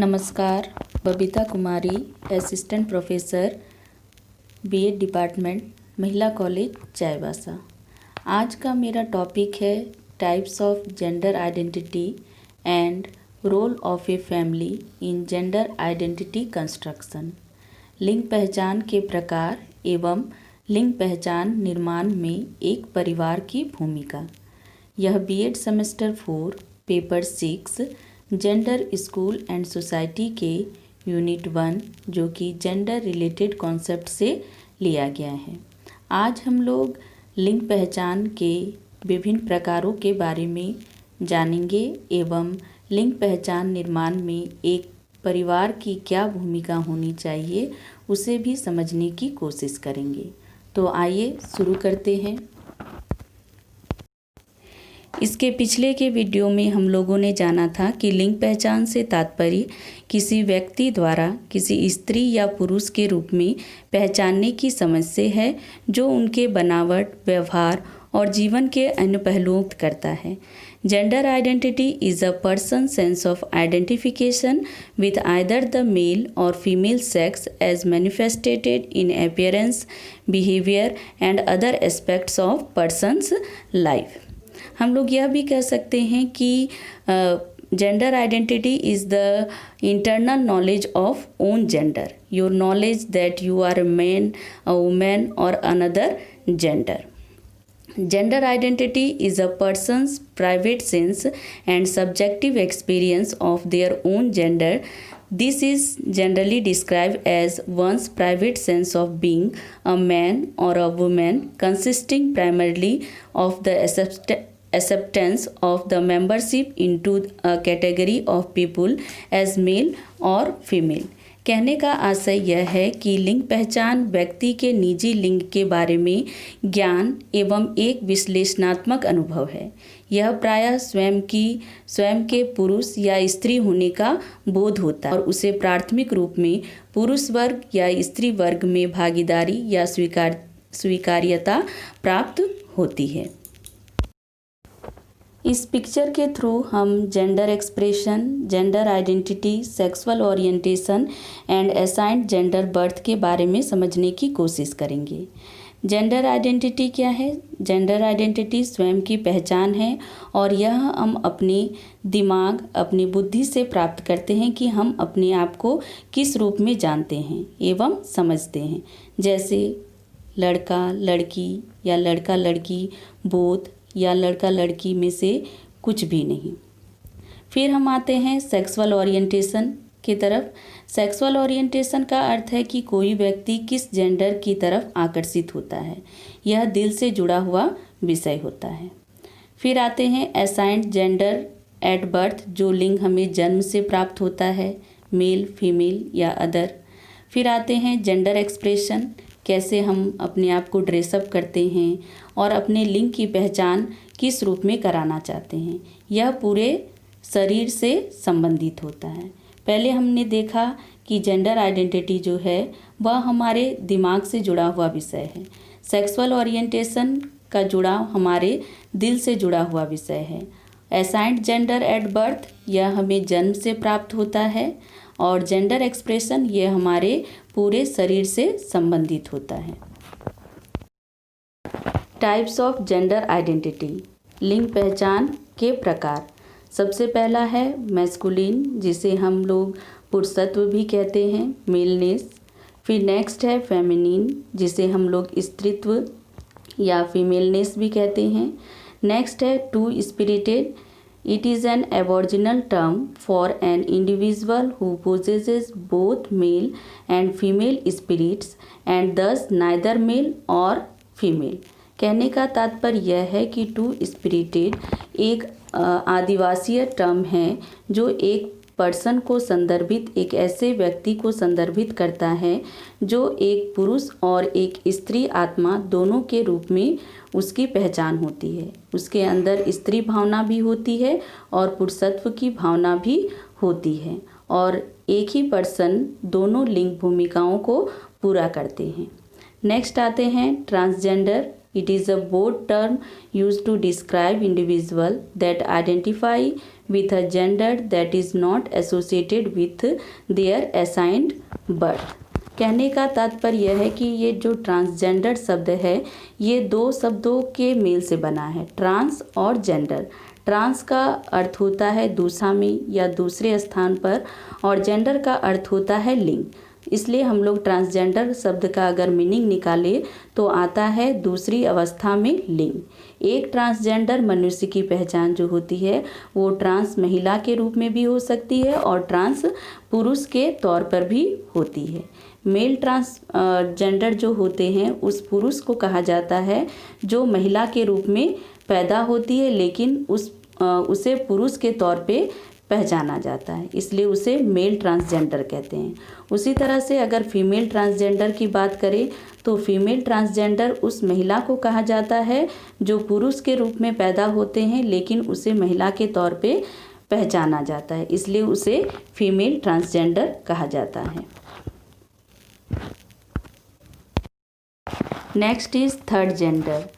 नमस्कार, Babita Kumari, assistant professor BEd department, महिला college Chaibasa. आज का मेरा टॉपिक है types of gender identity and role of a family in gender identity construction. लिंग पहचान के प्रकार एवं लिंग पहचान निर्माण में एक परिवार की भूमिका। यह BEd semester 4 paper 6 gender school and society के यूनिट 1 जो कि जेंडर रिलेटेड कॉन्सेप्ट से लिया गया है। आज हम लोग लिंग पहचान के विभिन्न प्रकारों के बारे में जानेंगे एवं लिंग पहचान निर्माण में एक परिवार की क्या भूमिका होनी चाहिए उसे भी समझने की कोशिश करेंगे। तो आइए शुरू करते हैं। इसके पिछले के वीडियो में हम लोगों ने जाना था कि लिंग पहचान से तात्पर्य किसी व्यक्ति द्वारा किसी स्त्री या पुरुष के रूप में पहचानने की समझ से है जो उनके बनावट, व्यवहार और जीवन के अन्य पहलुओं करता है। Gender identity is a person sense of identification with either the male और female sex as manifested in appearance, behaviour and other aspects of person's life. हम लोग यह भी कह सकते हैं कि gender identity is the internal knowledge of own gender, your knowledge that you are a man, a woman और another gender. Gender identity is a person's private sense and subjective experience of their own gender. This is generally described as one's private sense of being a man or a woman, consisting primarily of the acceptance of the membership into a category of people as male or female. कहने का आशय यह है कि लिंग पहचान व्यक्ति के निजी लिंग के बारे में ज्ञान एवं एक विश्लेषणात्मक अनुभव है। यह प्रायः स्वयं के पुरुष या स्त्री होने का बोध होता है और उसे प्राथमिक रूप में पुरुष वर्ग या स्त्री वर्ग में भागीदारी या स्वीकार्यता प्राप्त होती है। इस पिक्चर के थ्रू हम gender expression, gender identity, sexual orientation and assigned gender birth के बारे में समझने की कोशिश करेंगे। जेंडर आइडेंटिटी क्या है? जेंडर आइडेंटिटी स्वयं की पहचान है और यह हम अपने दिमाग, अपनी बुद्धि से प्राप्त करते हैं कि हम अपने आप को किस रूप में जानते हैं एवं समझते हैं, जैसे लड़का लड़की या लड़का लड़की, बोथ या लड़का लड़की में से कुछ भी नहीं। फिर हम आते हैं सेक्सुअल ओरिएंटेशन की तरफ। सेक्सुअल ओरिएंटेशन का अर्थ है कि कोई व्यक्ति किस जेंडर की तरफ आकर्षित होता है। यह दिल से जुड़ा हुआ विषय होता है। फिर आते हैं असाइन्ड जेंडर एट बर्थ, जो लिंग हमें जन्म से प्राप्त होता है, मेल, फीमेल या अदर। फिर आते हैं जेंडर एक्सप्रेशन, कैसे हम अपने आप को ड्रेसअप करते हैं और अपने लिंग की पहचान किस रूप में कराना चाहते हैं। यह पूरे शरीर से संबंधित होता है। पहले हमने देखा कि जेंडर आइडेंटिटी जो है वह हमारे दिमाग से जुड़ा हुआ विषय है। सेक्सुअल ओरिएंटेशन का जुड़ाव हमारे दिल से जुड़ा हुआ विषय है। असाइन्ड जेंडर एट बर्थ, यह हमें जन्म से प्राप्त होता है और जेंडर एक्सप्रेशन ये हमारे पूरे शरीर से संबंधित होता है। टाइप्स ऑफ जेंडर आइडेंटिटी, लिंग पहचान के प्रकार। सबसे पहला है मैस्कुलिन, जिसे हम लोग पुरुषत्व भी कहते हैं, मेलनेस। फिर नेक्स्ट है फेमिनिन, जिसे हम लोग स्त्रीत्व या फीमेलनेस भी कहते हैं। नेक्स्ट है two spirited. It is an aboriginal term for an individual who possesses both male and female spirits and thus neither male or female. कहने का तात्पर्य यह है कि टू स्पिरिटेड एक आदिवासीय टर्म है जो एक पर्सन को संदर्भित, एक ऐसे व्यक्ति को संदर्भित करता है जो एक पुरुष और एक स्त्री आत्मा दोनों के रूप में उसकी पहचान होती है। उसके अंदर स्त्री भावना भी होती है और पुरुषत्व की भावना भी होती है और एक ही पर्सन दोनों लिंग भूमिकाओं को पूरा करते हैं। नेक्स्ट आते हैं transgender. It is a broad term used to describe individuals that identify with a gender that is not associated with their assigned birth। कहने का तात्पर्य यह है कि ये जो ट्रांसजेंडर शब्द है ये दो शब्दों के मेल से बना है, ट्रांस और जेंडर। ट्रांस का अर्थ होता है दूसरा में या दूसरे स्थान पर, और जेंडर का अर्थ होता है लिंग। इसलिए हम लोग ट्रांसजेंडर शब्द का अगर मीनिंग निकालें तो आता है दूसरी अवस्था में लिंग। एक ट्रांसजेंडर मनुष्य की पहचान जो होती है वो ट्रांस महिला के रूप में भी हो सकती है और ट्रांस पुरुष के तौर पर भी होती है। मेल ट्रांसजेंडर जो होते हैं उस पुरुष को कहा जाता है जो महिला के रूप में पैदा होती है, लेकिन उसे पुरुष के तौर पे पहचाना जाता है, इसलिए उसे मेल ट्रांसजेंडर कहते हैं। उसी तरह से अगर फीमेल ट्रांसजेंडर की बात करें तो फीमेल ट्रांसजेंडर उस महिला को कहा जाता है जो पुरुष के रूप में पैदा होते हैं लेकिन उसे महिला के तौर पे पहचाना जाता है, इसलिए उसे फीमेल ट्रांसजेंडर कहा जाता है। नेक्स्ट इज थर्ड जेंडर,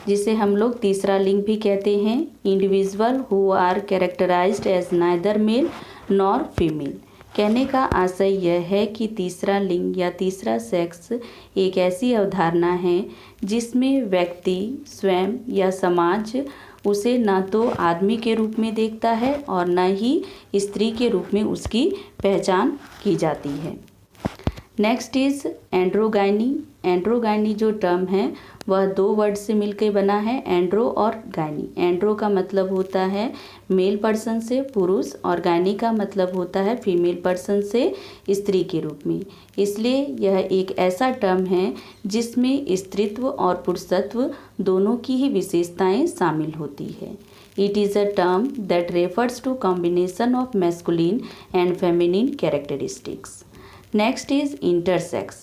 जिसे हम लोग तीसरा लिंग भी कहते हैं। Individual who are characterized as neither male nor female. कहने का आशय यह है कि तीसरा लिंग या तीसरा सेक्स एक ऐसी अवधारणा है जिसमें व्यक्ति स्वयं या समाज उसे न तो आदमी के रूप में देखता है और न ही स्त्री के रूप में उसकी पहचान की जाती है। Next is एंड्रोगाइनी। एंड्रोगाइनी जो टर्म है वह दो वर्ड से मिलकर बना है, एंड्रो और गाइनी। एंड्रो का मतलब होता है मेल पर्सन से पुरुष और गाइनी का मतलब होता है फीमेल पर्सन से स्त्री के रूप में। इसलिए यह एक ऐसा टर्म है जिसमें स्त्रीत्व और पुरुषत्व दोनों की ही विशेषताएं शामिल होती है। It is a term that refers to combination of masculine and feminine characteristics. Next is intersex.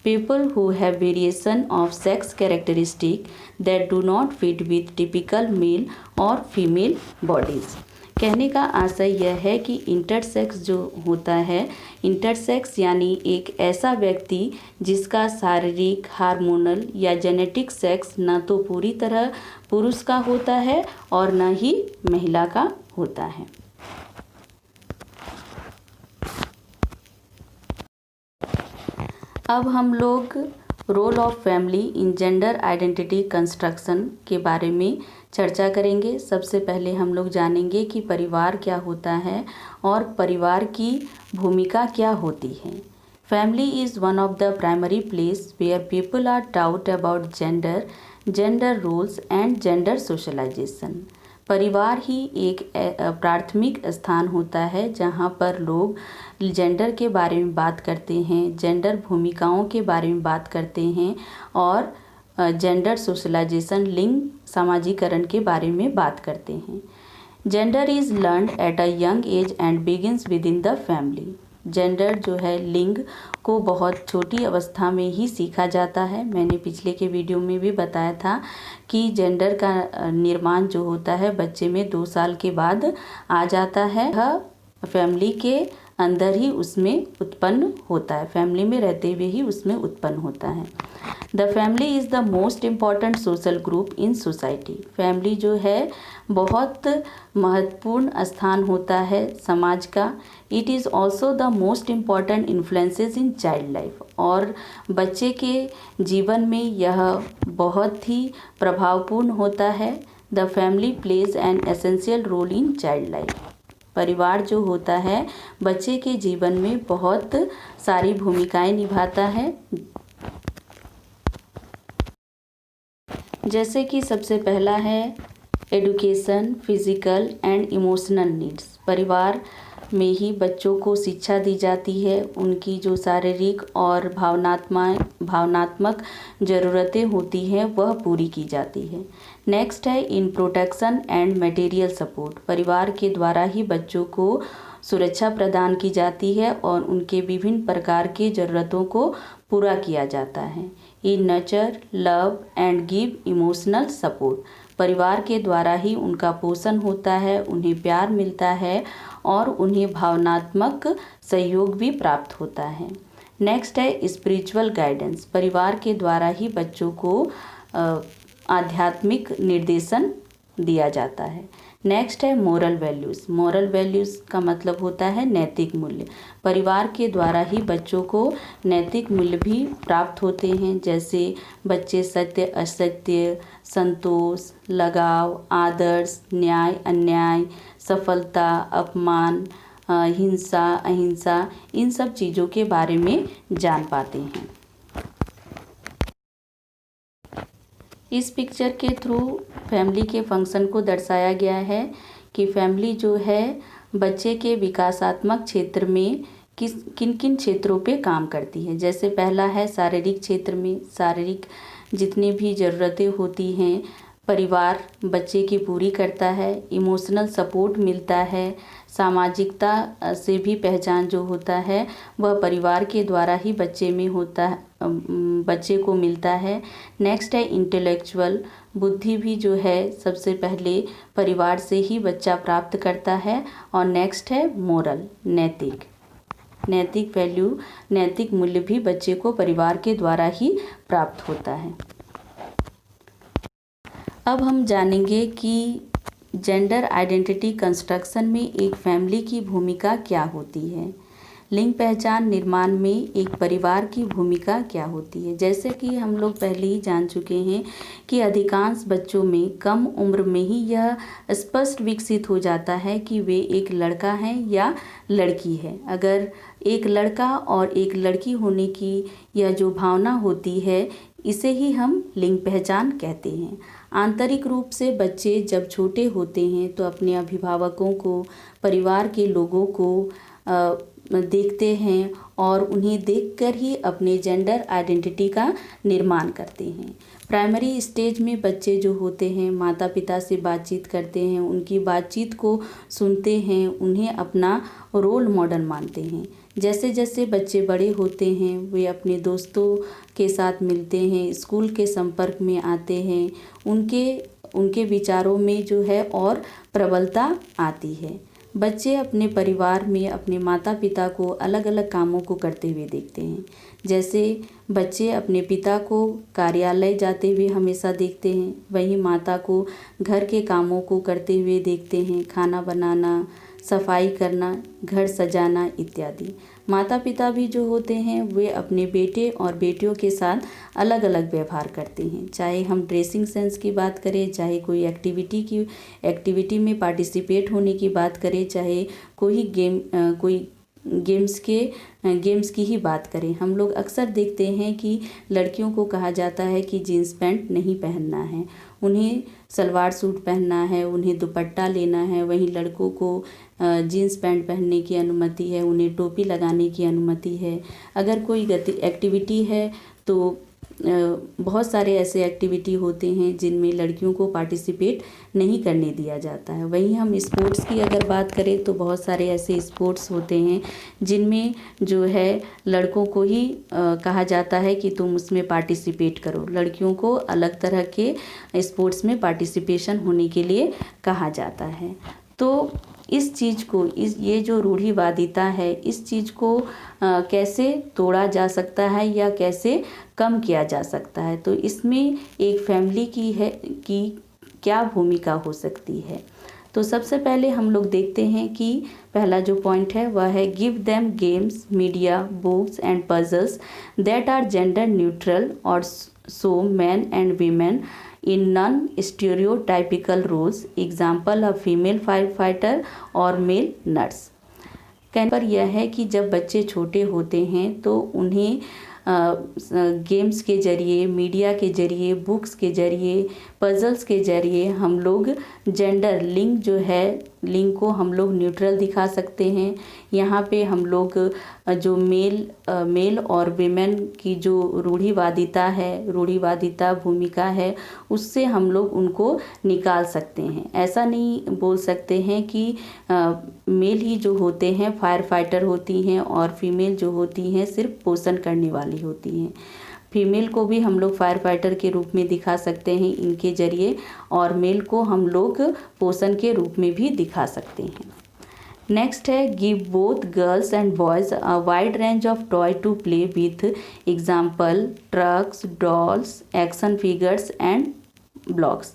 People who have variation of sex characteristic that do not fit with typical male or female bodies. कहने का आशय यह है कि intersex जो होता है, intersex यानी एक ऐसा व्यक्ति जिसका शारीरिक, हार्मोनल या जेनेटिक सेक्स न तो पूरी तरह पुरुष का होता है और न ही महिला का होता है। अब हम लोग role of family in gender identity construction के बारे में चर्चा करेंगे। सबसे पहले हम लोग जानेंगे कि परिवार क्या होता है और परिवार की भूमिका क्या होती है। Family is one of the primary place where people are taught about gender, gender roles and gender socialization. परिवार ही एक प्राथमिक स्थान होता है जहाँ पर लोग जेंडर के बारे में बात करते हैं, जेंडर भूमिकाओं के बारे में बात करते हैं और जेंडर सोशलाइजेशन लिंग सामाजिकरण के बारे में बात करते हैं। Gender is learned at a young age and begins with in the family. Gender जो है लिंग को बहुत छोटी अवस्था में ही सीखा जाता है। मैंने पिछले के वीडियो में भी बताया था कि जेंडर का निर्माण जो होता है बच्चे में 2 साल के बाद आ जाता है। यह फैमिली के अंदर ही उसमें उत्पन्न होता है, फैमिली में रहते हुए ही उसमें उत्पन्न होता है। The family is the most important social group in society. Family जो है बहुत महत्वपूर्ण स्थान होता है समाज का। It is also the most important influences in child life. और बच्चे के जीवन में यह बहुत ही प्रभावपूर्ण होता है। The family plays an essential role in child life. परिवार जो होता है बच्चे के जीवन में बहुत सारी भूमिकाएं निभाता है। जैसे कि सबसे पहला है education, physical and emotional needs. परिवार में ही बच्चों को शिक्षा दी जाती है, उनकी जो शारीरिक और भावनात्मक ज़रूरतें होती हैं वह पूरी की जाती है। नेक्स्ट है इन प्रोटेक्शन एंड मटेरियल सपोर्ट। परिवार के द्वारा ही बच्चों को सुरक्षा प्रदान की जाती है और उनके विभिन्न प्रकार की ज़रूरतों को पूरा किया जाता है। इन nurture, love and give emotional support. परिवार के द्वारा ही उनका पोषण होता है, उन्हें प्यार मिलता है और उन्हें भावनात्मक सहयोग भी प्राप्त होता है। नेक्स्ट है स्पिरिचुअल गाइडेंस। परिवार के द्वारा ही बच्चों को आध्यात्मिक निर्देशन दिया जाता है। नेक्स्ट है मोरल वैल्यूज़। मोरल वैल्यूज़ का मतलब होता है नैतिक मूल्य। परिवार के द्वारा ही बच्चों को नैतिक मूल्य भी प्राप्त होते हैं, जैसे बच्चे सत्य असत्य, संतोष, लगाव, आदर्श, न्याय अन्याय, सफलता अपमान, हिंसा अहिंसा, इन सब चीज़ों के बारे में जान पाते हैं। इस पिक्चर के थ्रू फैमिली के फंक्शन को दर्शाया गया है कि फैमिली जो है बच्चे के विकासात्मक क्षेत्र में किन किन क्षेत्रों पे काम करती है। जैसे पहला है शारीरिक क्षेत्र में, शारीरिक जितनी भी ज़रूरतें होती हैं परिवार बच्चे की पूरी करता है। इमोशनल सपोर्ट मिलता है। सामाजिकता से भी पहचान जो होता है वह परिवार के द्वारा ही बच्चे में होता है, बच्चे को मिलता है। नेक्स्ट है इंटेलेक्चुअल, बुद्धि भी जो है सबसे पहले परिवार से ही बच्चा प्राप्त करता है। और नेक्स्ट है मोरल, नैतिक, नैतिक वैल्यू, नैतिक मूल्य भी बच्चे को परिवार के द्वारा ही प्राप्त होता है। अब हम जानेंगे कि जेंडर आइडेंटिटी कंस्ट्रक्शन में एक फैमिली की भूमिका क्या होती है। लिंग पहचान निर्माण में एक परिवार की भूमिका क्या होती है। जैसे कि हम लोग पहले ही जान चुके हैं कि अधिकांश बच्चों में कम उम्र में ही यह स्पष्ट विकसित हो जाता है कि वे एक लड़का है या लड़की है। अगर एक लड़का और एक लड़की होने की यह जो भावना होती है इसे ही हम लिंग पहचान कहते हैं। आंतरिक रूप से बच्चे जब छोटे होते हैं तो अपने अभिभावकों को, परिवार के लोगों को देखते हैं और उन्हें देखकर ही अपने जेंडर आइडेंटिटी का निर्माण करते हैं। प्राइमरी स्टेज में बच्चे जो होते हैं माता पिता से बातचीत करते हैं, उनकी बातचीत को सुनते हैं, उन्हें अपना रोल मॉडल मानते हैं। जैसे जैसे बच्चे बड़े होते हैं वे अपने दोस्तों के साथ मिलते हैं, स्कूल के संपर्क में आते हैं, उनके विचारों में जो है और प्रबलता आती है। बच्चे अपने परिवार में अपने माता पिता को अलग अलग कामों को करते हुए देखते हैं। जैसे बच्चे अपने पिता को कार्यालय जाते हुए हमेशा देखते हैं, वहीं माता को घर के कामों को करते हुए देखते हैं, खाना बनाना, सफाई करना, घर सजाना इत्यादि। माता पिता भी जो होते हैं वे अपने बेटे और बेटियों के साथ अलग अलग व्यवहार करते हैं। चाहे हम ड्रेसिंग सेंस की बात करें, चाहे कोई एक्टिविटी में पार्टिसिपेट होने की बात करें, चाहे कोई गेम्स की ही बात करें, हम लोग अक्सर देखते हैं कि लड़कियों को कहा जाता है कि जीन्स पैंट नहीं पहनना है, उन्हें सलवार सूट पहनना है, उन्हें दुपट्टा लेना है। वहीं लड़कों को जीन्स पैंट पहनने की अनुमति है, उन्हें टोपी लगाने की अनुमति है। अगर कोई एक्टिविटी है तो बहुत सारे ऐसे एक्टिविटी होते हैं जिनमें लड़कियों को पार्टिसिपेट नहीं करने दिया जाता है। वहीं हम स्पोर्ट्स की अगर बात करें तो बहुत सारे ऐसे स्पोर्ट्स होते हैं जिनमें जो है लड़कों को ही कहा जाता है कि तुम उसमें पार्टिसिपेट करो। लड़कियों को अलग तरह के स्पोर्ट्स में पार्टिसिपेशन होने के लिए कहा जाता है। तो इस चीज़ को ये जो रूढ़िवादिता है इस चीज़ को कैसे तोड़ा जा सकता है या कैसे कम किया जा सकता है, तो इसमें एक फैमिली की क्या भूमिका हो सकती है। तो सबसे पहले हम लोग देखते हैं कि पहला जो पॉइंट है वह है give them games, media, books and puzzles that are gender neutral और show man and women in non-stereotypical roles, example a female firefighter और मेल नर्स। कहने पर यह है कि जब बच्चे छोटे होते हैं तो उन्हें गेम्स के ज़रिए, मीडिया के ज़रिए, बुक्स के ज़रिए, पजल्स के ज़रिए हम लोग जेंडर लिंग जो है लिंग को हम लोग न्यूट्रल दिखा सकते हैं। यहाँ पे हम लोग जो मेल और विमेन की जो रूढ़िवादिता भूमिका है उससे हम लोग उनको निकाल सकते हैं। ऐसा नहीं बोल सकते हैं कि मेल ही जो होते हैं फायर फाइटर होती हैं और फीमेल जो होती हैं सिर्फ पोषण करने वाली होती हैं। फीमेल को भी हम लोग फायर फाइटर के रूप में दिखा सकते हैं इनके ज़रिए, और मेल को हम लोग पोषण के रूप में भी दिखा सकते हैं। नेक्स्ट है give both girls and boys a wide range of toy to play with, example trucks, dolls, action figures and blocks.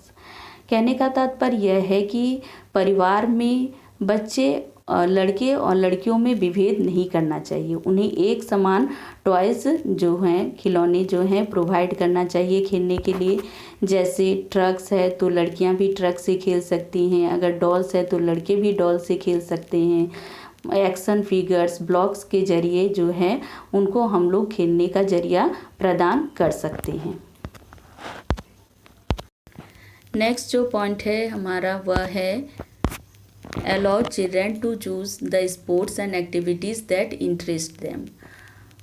कहने का तात्पर्य यह है कि परिवार में बच्चे लड़के और लड़कियों में विभेद नहीं करना चाहिए। उन्हें एक समान टॉयज़ जो हैं, खिलौने जो हैं प्रोवाइड करना चाहिए खेलने के लिए। जैसे ट्रक्स है तो लड़कियां भी ट्रक से खेल सकती हैं, अगर डॉल्स है तो लड़के भी डॉल से खेल सकते हैं। एक्शन फिगर्स, ब्लॉक्स के जरिए जो है उनको हम लोग खेलने का जरिया प्रदान कर सकते हैं। नेक्स्ट जो पॉइंट है हमारा वह है allow children to choose the sports and activities that interest them।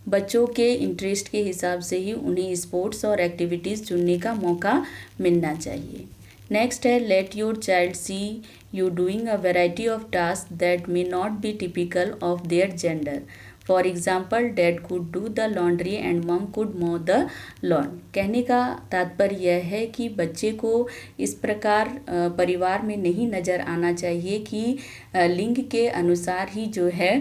बच्चों के इंटरेस्ट के हिसाब से ही उन्हें स्पोर्ट्स और एक्टिविटीज़ चुनने का मौका मिलना चाहिए। नेक्स्ट है let your child see you doing a variety of task that may not be typical of their gender. For example dad could do the laundry and mum could mow the lawn. कहने का तात्पर्य यह है कि बच्चे को इस प्रकार परिवार में नहीं नज़र आना चाहिए कि लिंग के अनुसार ही जो है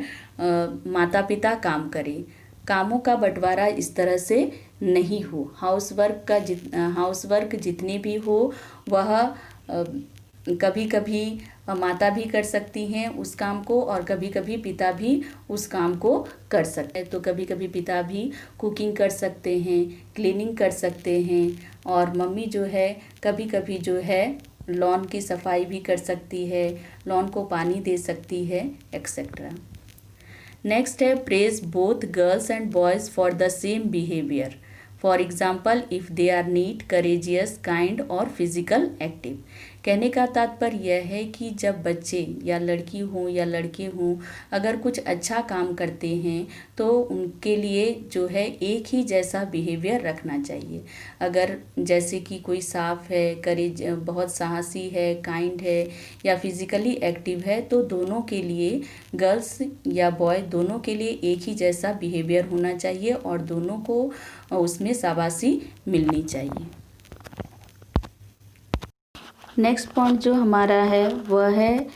माता पिता काम करें। कामों का बंटवारा इस तरह से नहीं हो। हाउसवर्क जितने भी हो वह कभी कभी माता भी कर सकती हैं उस काम को और कभी कभी पिता भी उस काम को कर सकते हैं। तो कभी कभी पिता भी कुकिंग कर सकते हैं, क्लीनिंग कर सकते हैं और मम्मी जो है कभी कभी जो है लॉन की सफाई भी कर सकती है, लॉन को पानी दे सकती है, एक्सेट्रा। नेक्स्ट है praise both girls and boys for the same behaviour. For example if they are neat, courageous, kind और फिजिकल एक्टिव। कहने का तात्पर्य यह है कि जब बच्चे या लड़की हों या लड़के हों अगर कुछ अच्छा काम करते हैं तो उनके लिए जो है एक ही जैसा बिहेवियर रखना चाहिए। अगर जैसे कि कोई साफ है, बहुत साहसी है, काइंड है या फिजिकली एक्टिव है तो दोनों के लिए, गर्ल्स या बॉय दोनों के लिए एक ही जैसा बिहेवियर होना चाहिए और दोनों को उसमें शाबाशी मिलनी चाहिए। नेक्स्ट पॉइंट जो हमारा है वह है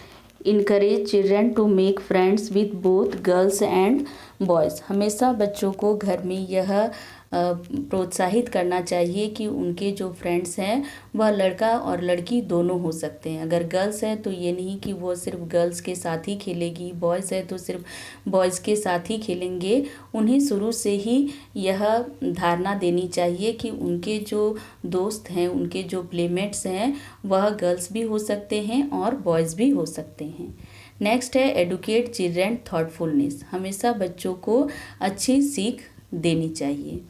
encourage children to make friends with both girls and boys. हमेशा बच्चों को घर में यह प्रोत्साहित करना चाहिए कि उनके जो फ्रेंड्स हैं वह लड़का और लड़की दोनों हो सकते हैं। अगर गर्ल्स है तो ये नहीं कि वो सिर्फ गर्ल्स के साथ ही खेलेगी, बॉयज़ है तो सिर्फ बॉयज़ के साथ ही खेलेंगे। उन्हें शुरू से ही यह धारणा देनी चाहिए कि उनके जो दोस्त हैं, उनके जो प्लेमेट्स हैं वह गर्ल्स भी हो सकते हैं और बॉयज़ भी हो सकते हैं। नेक्स्ट है एडुकेट चिल्ड्रन थॉटफुलनेस। हमेशा बच्चों को अच्छी सीख देनी चाहिए।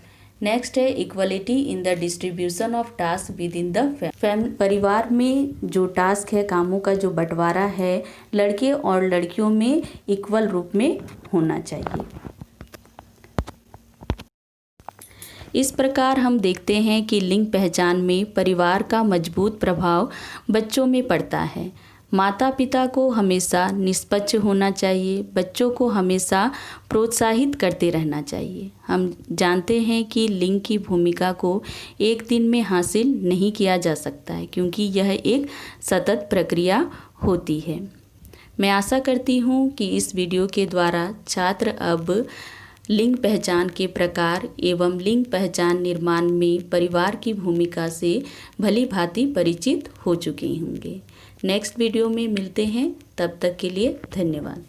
नेक्स्ट है equality in the distribution of task with in the family. परिवार में जो टास्क है, कामों का जो बंटवारा है, लड़के और लड़कियों में इक्वल रूप में होना चाहिए। इस प्रकार हम देखते हैं कि लिंग पहचान में परिवार का मजबूत प्रभाव बच्चों में पड़ता है। माता पिता को हमेशा निष्पक्ष होना चाहिए, बच्चों को हमेशा प्रोत्साहित करते रहना चाहिए। हम जानते हैं कि लिंग की भूमिका को एक दिन में हासिल नहीं किया जा सकता है क्योंकि यह एक सतत प्रक्रिया होती है। मैं आशा करती हूँ कि इस वीडियो के द्वारा छात्र अब लिंग पहचान के प्रकार एवं लिंग पहचान निर्माण में परिवार की भूमिका से भली भांति परिचित हो चुके होंगे। नेक्स्ट वीडियो में मिलते हैं, तब तक के लिए धन्यवाद।